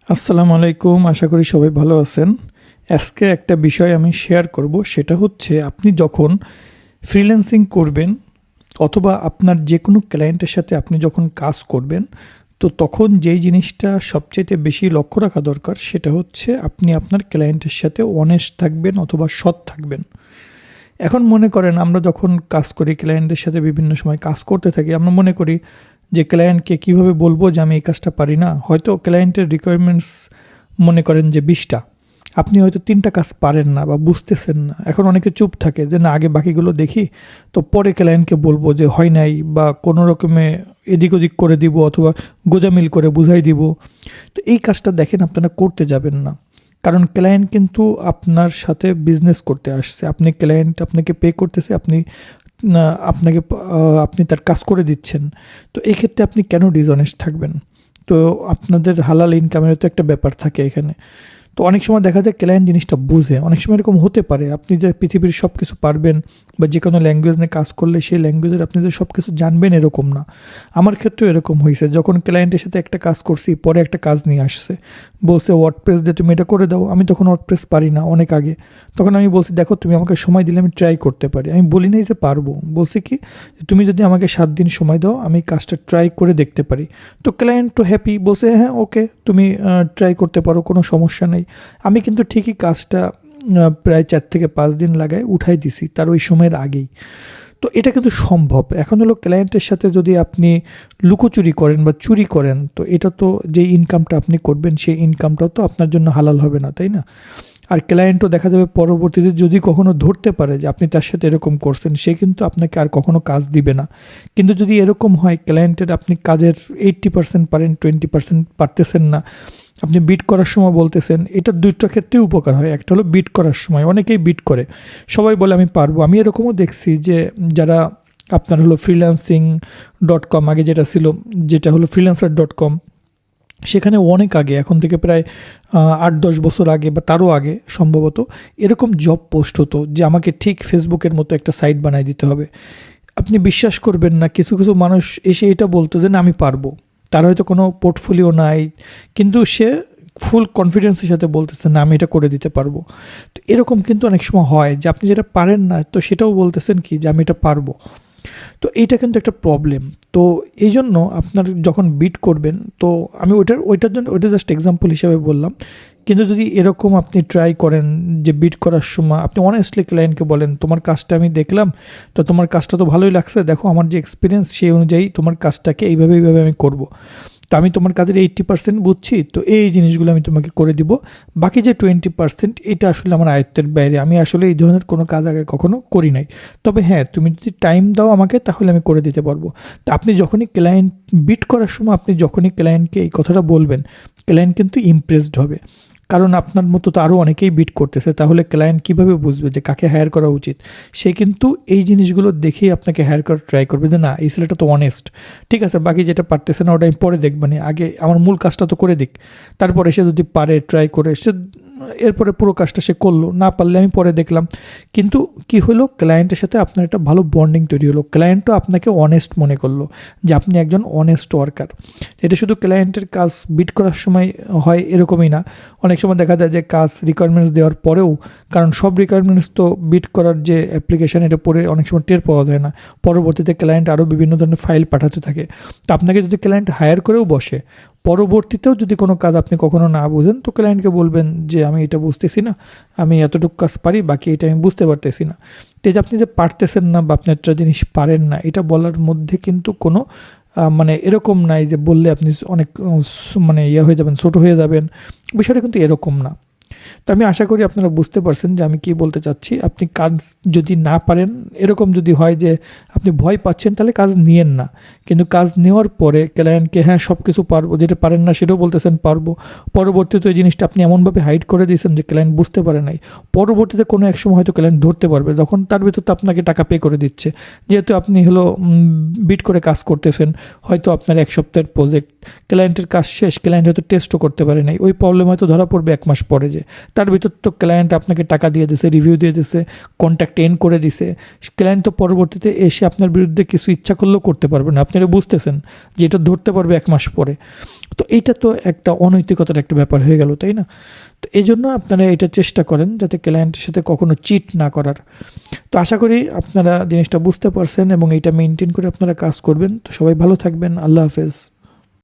আসসালামু আলাইকুম, আশা করি সবাই ভালো আছেন। আজকে একটা বিষয় আমি শেয়ার করব, সেটা হচ্ছে আপনি যখন ফ্রিল্যান্সিং করবেন অথবা আপনার যে কোনো ক্লায়েন্টের সাথে আপনি যখন কাজ করবেন, তো তখন যেই জিনিসটা সবচাইতে বেশি লক্ষ্য রাখা দরকার সেটা হচ্ছে আপনি আপনার ক্লায়েন্টের সাথে অনেস্ট থাকবেন অথবা সৎ থাকবেন। এখন মনে করেন আমরা যখন কাজ করি ক্লায়েন্টের সাথে বিভিন্ন সময় কাজ করতে থাকি, আমরা মনে করি যে ক্লায়েন্টকে কীভাবে বলবো যে আমি এই কাজটা পারি না। হয়তো ক্লায়েন্টের রিকোয়ারমেন্টস মনে করেন যে 20টা, আপনি হয়তো 3টা কাজ পারেন না বা বুঝতেছেন না। এখন অনেকে চুপ থাকে যে না, আগে বাকিগুলো দেখি, তো পরে ক্লায়েন্টকে বলবো যে হয় নাই, বা কোনো রকমে এদিক ওদিক করে দিব অথবা গোজামিল করে বুঝাই দিব। তো এই কাজটা দেখেন আপনারা করতে যাবেন না, কারণ ক্লায়েন্ট কিন্তু আপনার সাথে বিজনেস করতে আসছে। আপনি ক্লায়েন্ট আপনাকে পে করতেছে, আপনি আপনাকে আপনি তার কাজ করে দিচ্ছেন। তো এই ক্ষেত্রে আপনি কেন ডিসঅনেস্ট থাকবেন? তো আপনাদের হালাল ইনকামের তো একটা ব্যাপার থাকে এখানে। তো অনেক সময় দেখা যায় ক্লায়েন্ট জিনিসটা বুঝে, অনেক সময় এরকম হতে পারে আপনি যে পৃথিবীর সব কিছু পারবেন বা যে কোনো ল্যাঙ্গুয়েজ নিয়ে কাজ করলে সেই ল্যাঙ্গুয়েজের আপনি যে সব কিছু জানবেন এরকম না। আমার ক্ষেত্রেও এরকম হয়েছে, যখন ক্লায়েন্টের সাথে একটা কাজ করছি, পরে একটা কাজ নিয়ে আসছে, বলছে ওয়ার্ডপ্রেস দিয়ে তুমি এটা করে দাও। আমি তখন ওয়ার্ডপ্রেস পারি না অনেক আগে। তখন আমি বলছি দেখো তুমি আমাকে সময় দিলে আমি ট্রাই করতে পারি। আমি বলি নাই যে পারবো, বলছি কি তুমি যদি আমাকে 7 দিন সময় দাও আমি কাজটা ট্রাই করে দেখতে পারি। তো ক্লায়েন্ট তো হ্যাপি, বলছে হ্যাঁ ওকে তুমি ট্রাই করতে পারো, কোনো সমস্যা নেই। আমি কিন্তু ঠিকই কাজটা প্রায় 4 থেকে 5 দিন লাগায় উঠাই দিছি তার ওই সময়ের আগেই। তো এটা কিন্তু সম্ভব। এখন হলো ক্লায়েন্টের সাথে যদি আপনি লুকোচুরি করেন বা চুরি করেন, তো এটা তো যে ইনকামটা আপনি করবেন সেই ইনকামটাও তো আপনার জন্য হালাল হবে না, তাই না? আর ক্লায়েন্টও দেখা যাবে পরবর্তীতে যদি কখনো ধরতে পারে যে আপনি তার সাথে এরকম করছেন, সে কিন্তু আপনাকে আর কখনো কাজ দিবে না। কিন্তু যদি এরকম হয় ক্লায়েন্টের আপনি কাজের 80% পারেন, 20% পারতেছেন না, আপনি বিট করার সময় বলতেছেন, এটা দুইটা ক্ষেত্রেই উপকার হয়। একটা হলো বিট করার সময়, অনেকেই বিট করে, সবাই বলে আমি পারবো। আমি এরকমও দেখছি যে যারা আপনার হলো freelancing.com, আগে যেটা ছিল, যেটা হলো freelancer.com, সেখানে অনেক আগে, এখন থেকে প্রায় 8-10 বছর আগে বা তারও আগে সম্ভবত, এরকম জব পোস্ট হতো যে আমাকে ঠিক ফেসবুকের মতো একটা সাইট বানাই দিতে হবে। আপনি বিশ্বাস করবেন না, কিছু কিছু মানুষ এসে এটা বলতো যে না আমি পারবো। তার হয়তো কোনো পোর্টফোলিও নাই, কিন্তু সে ফুল কনফিডেন্সের সাথে বলতেছে না আমি এটা করে দিতে পারবো। তো এরকম কিন্তু অনেক সময় হয় যে আপনি যেটা পারেন না, তো সেটাও বলতেছেন কি যে আমি এটা পারবো। তো এইটা কিন্তু একটা প্রবলেম। তো এই জন্য আপনার যখন বিট করবেন, তো আমি ওইটার জন্য ওইটা জাস্ট এক্সাম্পল হিসাবে বললাম। কিন্তু যদি এরকম আপনি ট্রাই করেন যে বিট করার সময় আপনি অনেস্টলি ক্লায়েন্টকে বলেন তোমার কাজটা আমি দেখলাম, তো তোমার কাজটা তো ভালোই লাগছে, দেখো আমার যে এক্সপিরিয়েন্স সেই অনুযায়ী তোমার কাজটাকে এইভাবে এইভাবে আমি করব। তো আমি তোমার কাজের 80% বুঝছি, তো এই জিনিসগুলো আমি তোমাকে করে দিব। বাকি যে 20% এটা আসলে আমার আয়ত্তের বাইরে, আমি আসলে এই ধরনের কোনো কাজ আগে কখনো করি নাই। তবে হ্যাঁ, তুমি যদি টাইম দাও আমাকে তাহলে আমি করে দিতে পারবো। তো আপনি যখনই ক্লায়েন্ট বিট করার সময় আপনি যখনই ক্লায়েন্টকে এই কথাটা বলবেন, ক্লায়েন্ট কিন্তু ইমপ্রেসড হবে। কারণ আপনার মতো তো আরও অনেকেই বিট করতেছে, তাহলে ক্লায়েন্ট কীভাবে বুঝবে যে কাকে হায়ার করা উচিত? সে কিন্তু এই জিনিসগুলো দেখেই আপনাকে হায়ার করার ট্রাই করবে যে না এই ছেলেটা তো অনেস্ট, ঠিক আছে বাকি যেটা পারতেছে না ওটা আমি পরে দেখবানি, আগে আমার মূল কাজটা তো করে দিক, তারপরে সে যদি পারে ট্রাই করে সে এরপরে পুরো কাজটা সে করলো, না পারলে আমি পরে দেখলাম। কিন্তু কি হলো, ক্লায়েন্টের সাথে আপনার একটা ভালো বন্ডিং তৈরি হলো, ক্লায়েন্টও আপনাকে অনেস্ট মনে করলো যে আপনি একজন অনেস্ট ওয়ার্কার। এটা শুধু ক্লায়েন্টের কাজ বিট করার সময় হয় এরকমই না, অনেক সময় দেখা যায় যে কাজ রিকোয়ারমেন্টস দেওয়ার পরেও, কারণ সব রিকোয়ারমেন্টস তো বিট করার যে অ্যাপ্লিকেশান এটা পরে অনেক সময় টের পাওয়া যায় না, পরবর্তীতে ক্লায়েন্ট আরও বিভিন্ন ধরনের ফাইল পাঠাতে থাকে। তো আপনাকে যদি ক্লায়েন্ট হায়ার করেও বসে, পরবর্তীতেও যদি কোনো কাজ আপনি কখনো না বুঝেন, তো ক্লায়েন্টকে বলবেন যে আমি এটা বুঝতেছি না, আমি এতটুকু কাজ পারি, বাকি এটা আমি বুঝতে পারতেছি না। তো এই যে আপনি যে পারতেছেন না বা আপনি একটা জিনিস পারেন না, এটা বলার মধ্যে কিন্তু কোনো মানে এরকম নাই যে বললে আপনি অনেক মানে হয়ে যাবেন, ছোটো হয়ে যাবেন, বিষয়টা কিন্তু এরকম না। তো আমি আশা করি আপনারা বুঝতে পারছেন যে আমি কী বলতে চাচ্ছি। আপনি কাজ যদি না পারেন, এরকম যদি হয় যে আপনি ভয় পাচ্ছেন, তাহলে কাজ নিয়েন না। কিন্তু কাজ নেওয়ার পরে ক্লায়েন্টকে হ্যাঁ সব কিছু পারবো, যেটা পারেন না সেটাও বলতেছেন পারবো, পরবর্তীতে ওই জিনিসটা আপনি এমনভাবে হাইড করে দিয়েছেন যে ক্লায়েন্ট বুঝতে পারে নাই, পরবর্তীতে কোনো এক সময় হয়তো ক্লায়েন্ট ধরতে পারবে, যখন তার ভিতর তো আপনাকে টাকা পে করে দিচ্ছে, যেহেতু আপনি হলো বিট করে কাজ করতেছেন। হয়তো আপনার 1 সপ্তাহের প্রজেক্ট, ক্লায়েন্টের কাজ শেষ, ক্লায়েন্ট হয়তো টেস্টও করতে পারে নাই, ওই প্রবলেম হয়তো ধরা পড়বে 1 মাস পরে যে তার ভিতর তো ক্লায়েন্ট আপনাকে টাকা দিয়ে দিছে, রিভিউ দিয়ে দিছে, কন্ট্যাক্ট এন্ড করে দিছে। ক্লায়েন্ট তো পরবর্তীতে এসে আপনার বিরুদ্ধে কিছু ইচ্ছা করলেও করতে পারবে না, আপনারা বুঝতেছেন যে এটা ধরতে পারবে 1 মাস পরে। তো এটা তো একটা অনৈতিকতার একটা ব্যাপার হয়ে গেল, তাই না? তো এই জন্য আপনারা এটা চেষ্টা করেন যাতে ক্লায়েন্টের সাথে কখনো চিট না করার। তো আশা করি আপনারা জিনিসটা বুঝতে পারছেন এবং এটা মেনটেন করে আপনারা কাজ করবেন। তো সবাই ভালো থাকবেন, আল্লাহ হাফেজ।